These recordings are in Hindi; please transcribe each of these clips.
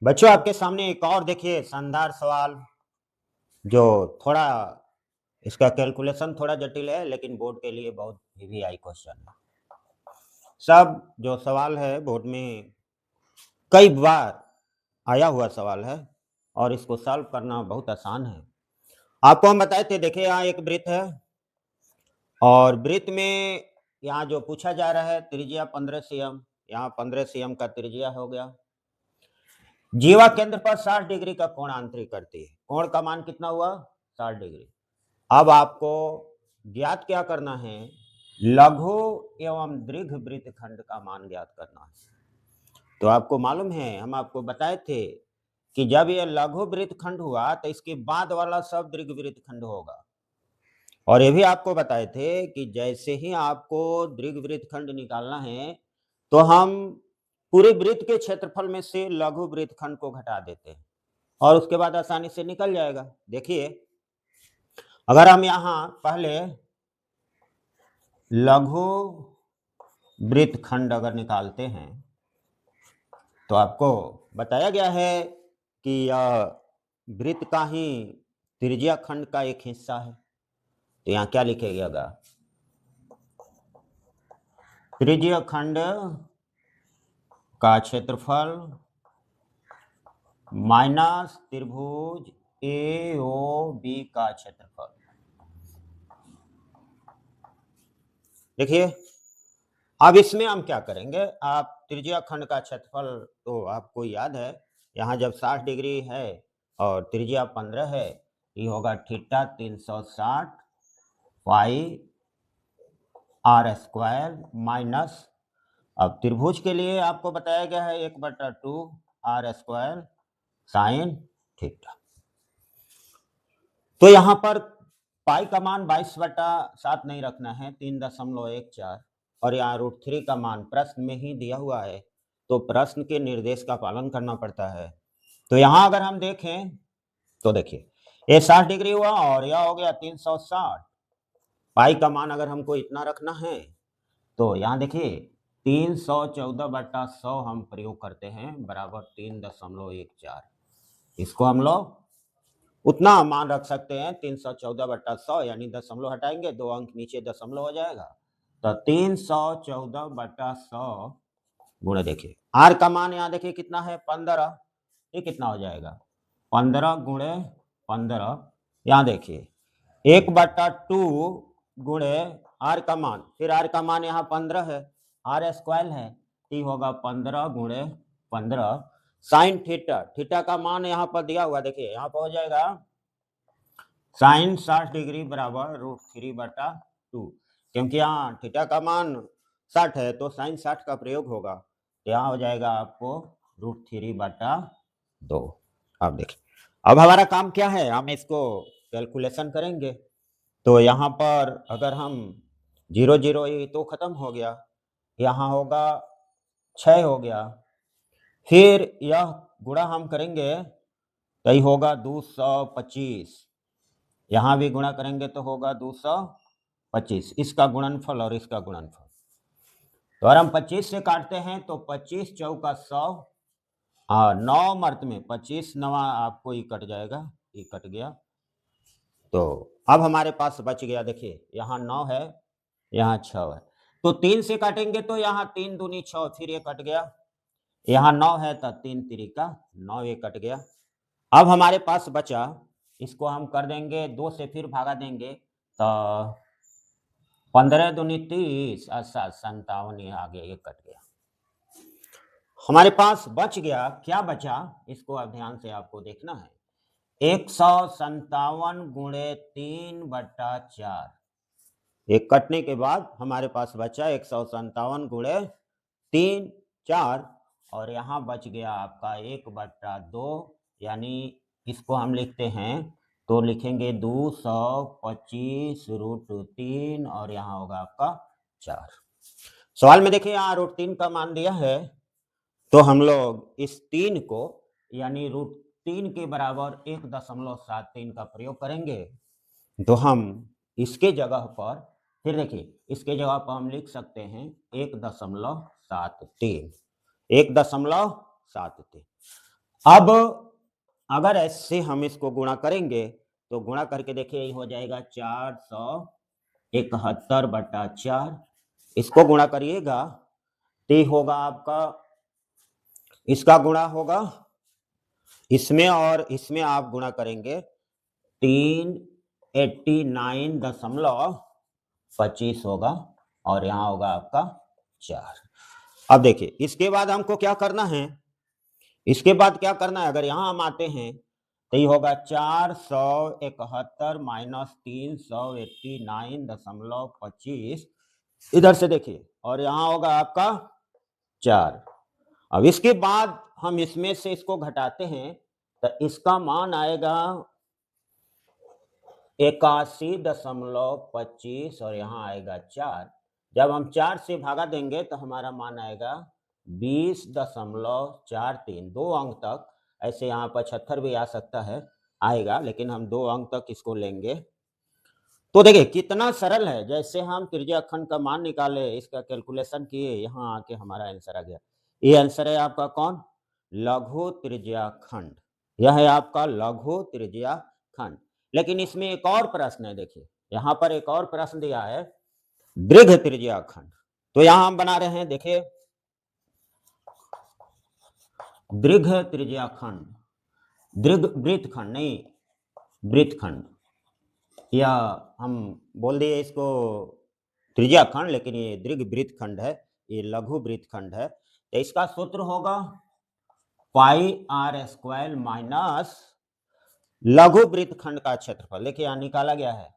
बच्चों आपके सामने एक और देखिए शानदार सवाल जो थोड़ा इसका कैलकुलेशन थोड़ा जटिल है लेकिन बोर्ड के लिए बहुत वीवीआई क्वेश्चन है। सब जो सवाल है बोर्ड में कई बार आया हुआ सवाल है और इसको सॉल्व करना बहुत आसान है। आपको हम बताए थे, देखिए यहाँ एक वृत्त है और वृत्त में यहाँ जो पूछा जा रहा है त्रिज्या 15 सीएम, यहाँ 15 सीएम का त्रिज्या हो गया। जीवा केंद्र पर 60 डिग्री का कोण आंतरिक करती है। कोण का मान कितना हुआ? 60 डिग्री। अब आपको ज्ञात क्या करना है? लघु एवं दीर्घ वृत्तखंड का मान ज्ञात करना है। तो आपको मालूम है, हम आपको बताए थे कि जब यह लघु वृत्तखंड हुआ तो इसके बाद वाला सब दीर्घ वृत्तखंड होगा। और ये भी आपको बताए थे कि जैसे ही आपको दीर्घ वृत्तखंड निकालना है तो हम पूरे वृत्त के क्षेत्रफल में से लघु वृत्तखंड को घटा देते हैं और उसके बाद आसानी से निकल जाएगा। देखिए, अगर हम यहाँ पहले लघु वृत्तखंड अगर निकालते हैं तो आपको बताया गया है कि यह वृत्त का ही त्रिज्या खंड का एक हिस्सा है। तो यहाँ क्या लिखेगा? त्रिज्या खंड का क्षेत्रफल माइनस त्रिभुज ए ओ बी का क्षेत्रफल। देखिए, अब इसमें हम क्या करेंगे, आप त्रिज्या खंड का क्षेत्रफल तो आपको याद है, यहाँ जब 60 डिग्री है और त्रिज्या 15 है, ये होगा theta 360 pi R square minus, अब त्रिभुज के लिए आपको बताया गया है 1/2 आर स्क्वायर साइन थीटा। तो यहाँ पर पाई का मान 22/7 नहीं रखना है, 3.14, और यहाँ √3 का मान प्रश्न में ही दिया हुआ है तो प्रश्न के निर्देश का पालन करना पड़ता है। तो यहाँ अगर हम देखें तो देखिए, ये 60 डिग्री हुआ और यह हो गया 360। पाई का मान अगर हमको इतना रखना है तो यहाँ देखिए 314/100 हम प्रयोग करते हैं बराबर 3.14। इसको हम लोग उतना मान रख सकते हैं 314/100, यानी दशमलव हटाएंगे 2 अंक नीचे दशमलव हो जाएगा। तो 314/100 गुणे, देखिए आर का मान यहाँ देखिए कितना है 15, ये कितना हो जाएगा 15 गुणे 15, यहाँ देखिए 1/2 गुणे आर का मान, फिर आर का मान यहाँ 15 है, आर स्क्वायर है, ये होगा 15 गुणे 15 साइन थीटा। थीटा का मान यहाँ पर दिया हुआ, देखिए यहाँ पर हो जाएगा साइन 60 डिग्री बराबर √3/2, क्योंकि यहाँ थीटा का मान 60 है तो साइन 60 का प्रयोग होगा, तो यहाँ हो जाएगा आपको √3/2। अब देखिए, अब हमारा काम क्या है, हम इसको कैलकुलेशन करेंगे। तो यहाँ पर अगर हम 0 0 ये तो खत्म हो गया, यहाँ होगा 6 हो गया, फिर यह गुणा हम करेंगे तो ये होगा 225, यहाँ भी गुणा करेंगे तो होगा 225, इसका गुणनफल और इसका गुणनफल। तो अगर हम 25 से काटते हैं तो 25 चौका 100, 9 मर्त में 25 नवा आपको ये कट जाएगा, ये कट गया। तो अब हमारे पास बच गया, देखिए यहाँ 9 है, यहाँ 6 है, तो 3 से काटेंगे तो यहाँ 3 दूनी 6, फिर ये कट गया, यहाँ 9 है तो 3 तिरिका 9, ये कट गया। अब हमारे पास बचा, इसको हम कर देंगे 2 से, फिर भागा देंगे तो 15 दूनी 30, 57, ये आगे ये कट गया। हमारे पास बच गया, क्या बचा इसको अब ध्यान से आपको देखना है, 157 गुणे 3/4। एक कटने के बाद हमारे पास बचा 157 गुणे 3 4, और यहाँ बच गया आपका 1/2, यानी इसको हम लिखते हैं तो लिखेंगे 225 √3, और यहाँ होगा आपका 4। सवाल में देखिए यहाँ √3 का मान दिया है, तो हम लोग इस 3 को यानी √3 के बराबर 1.73 का प्रयोग करेंगे। तो हम इसके जगह पर, फिर देखिए इसके जगह पर हम लिख सकते हैं 1.73, 1.73। अब अगर ऐसे हम इसको गुणा करेंगे तो गुणा करके देखिए ये हो जाएगा 471/4। इसको गुणा करिएगा तो ये होगा आपका, इसका गुणा होगा इसमें और इसमें आप गुणा करेंगे 389.25 होगा और यहाँ होगा आपका 4। अब देखिए इसके बाद हमको क्या करना है, इसके बाद क्या करना है, अगर यहाँ हम आते हैं तो ये होगा 471 माइनस 389.25 इधर से देखिए और यहाँ होगा आपका 4। अब इसके बाद हम इसमें से इसको घटाते हैं तो इसका मान आएगा 81.25 और यहाँ आएगा 4। जब हम 4 से भागा देंगे तो हमारा मान आएगा 20.43, 2 अंक तक। ऐसे यहाँ 75 भी आ सकता है, आएगा, लेकिन हम 2 अंक तक इसको लेंगे। तो देखिए कितना सरल है, जैसे हम त्रिज्या खंड का मान निकाले, इसका कैलकुलेशन किए, यहाँ आके हमारा आंसर आ गया। ये आंसर है आपका कौन, लघु त्रिज्या खंड। यह है आपका लघु त्रिज्या खंड। लेकिन इसमें एक और प्रश्न है, देखिए यहाँ पर एक और प्रश्न दिया है दीर्घ त्रिज्या खंड। तो यहाँ हम बना रहे हैं, देखिए दीर्घ त्रिज्या खंड, दीर्घ वृत्तखंड नहीं, वृत्तखंड, या हम बोल दिए इसको त्रिज्या खंड, लेकिन ये दीर्घ वृत्तखंड है, ये लघु वृत्तखंड है। तो इसका सूत्र होगा πr² माइनस लघु वृत्तखंड का क्षेत्रफल। देखिए यहाँ निकाला गया है,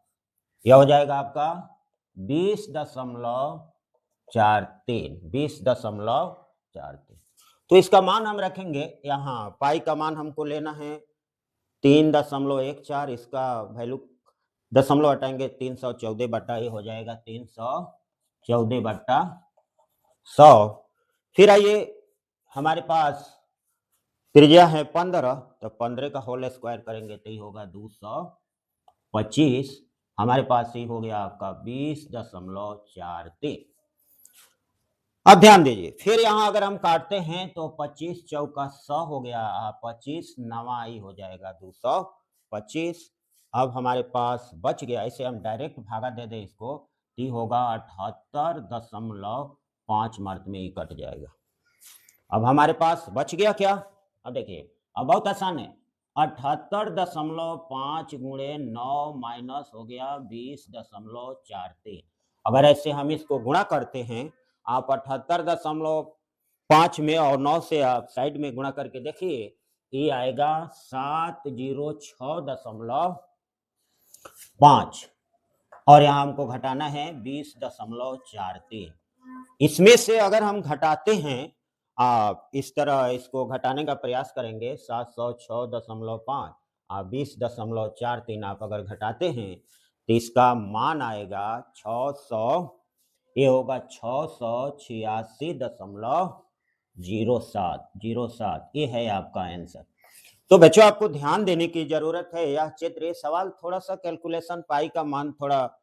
यह हो जाएगा आपका 20.43, 20.43। तो इसका मान हम रखेंगे यहाँ, पाई का मान हमको लेना है 3.14, इसका वैल्यू दशमलव हटाएंगे 314 ये हो जाएगा 314/100। फिर आइए हमारे पास त्रिज्या है 15, तो 15 का होल स्क्वायर करेंगे तो ये होगा 225। हमारे पास ही हो गया आपका 20.43। अब ध्यान दीजिए, फिर यहाँ अगर हम काटते हैं तो 25 चौका 100 हो गया, 25 नवाई हो जाएगा 225। अब हमारे पास बच गया, इसे हम डायरेक्ट भागा दे दें इसको, तो होगा 78.5 मार्क में ही कट जाएगा। अब हमारे पास बच गया क्या, अब देखिए अब बहुत आसान है, 78.5 गुणे 9 माइनस हो गया 20.43। अगर ऐसे हम इसको गुणा करते हैं, आप 78.5 में और 9 से आप साइड में गुणा करके देखिए, ये आएगा 706.5 और यहाँ हमको घटाना है 20.43। इसमें से अगर हम घटाते हैं, आप इस तरह इसको घटाने का प्रयास करेंगे, 706.5 आप 20.43 आप अगर घटाते हैं तो इसका मान आएगा 600, ये होगा 686.07, ये है आपका आंसर। तो बच्चों आपको ध्यान देने की जरूरत है, यह चित्र, ये सवाल थोड़ा सा कैलकुलेशन, पाई का मान थोड़ा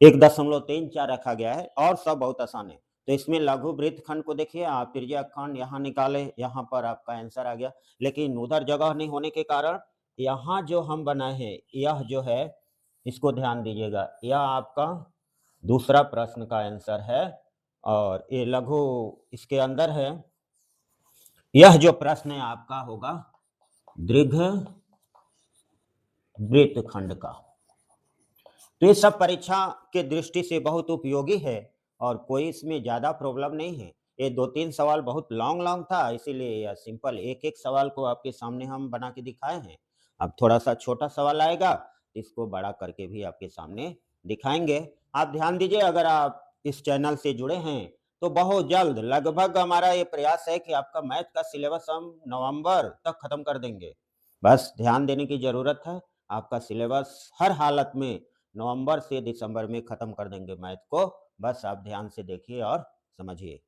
1.34 रखा गया है और सब बहुत आसान है। तो इसमें लघु वृत्तखंड को देखिए, आप त्रिज्या खंड यहाँ निकाले, यहाँ पर आपका आंसर आ गया, लेकिन उधर जगह नहीं होने के कारण यहाँ जो हम बनाए हैं, यह जो है इसको ध्यान दीजिएगा, यह आपका दूसरा प्रश्न का आंसर है और ये लघु इसके अंदर है। यह जो प्रश्न है आपका होगा दीर्घ वृत्तखंड का। तो ये सब परीक्षा के दृष्टि से बहुत उपयोगी है और कोई इसमें ज़्यादा प्रॉब्लम नहीं है। ये 2-3 सवाल बहुत लॉन्ग था, इसीलिए यह सिंपल एक सवाल को आपके सामने हम बना के दिखाए हैं। अब थोड़ा सा छोटा सवाल आएगा, इसको बड़ा करके भी आपके सामने दिखाएंगे। आप ध्यान दीजिए, अगर आप इस चैनल से जुड़े हैं तो बहुत जल्द, लगभग हमारा ये प्रयास है कि आपका मैथ का सिलेबस हम नवंबर तक खत्म कर देंगे। बस ध्यान देने की ज़रूरत है, आपका सिलेबस हर हालत में नवंबर से दिसंबर में खत्म कर देंगे मैथ को। बस आप ध्यान से देखिए और समझिए।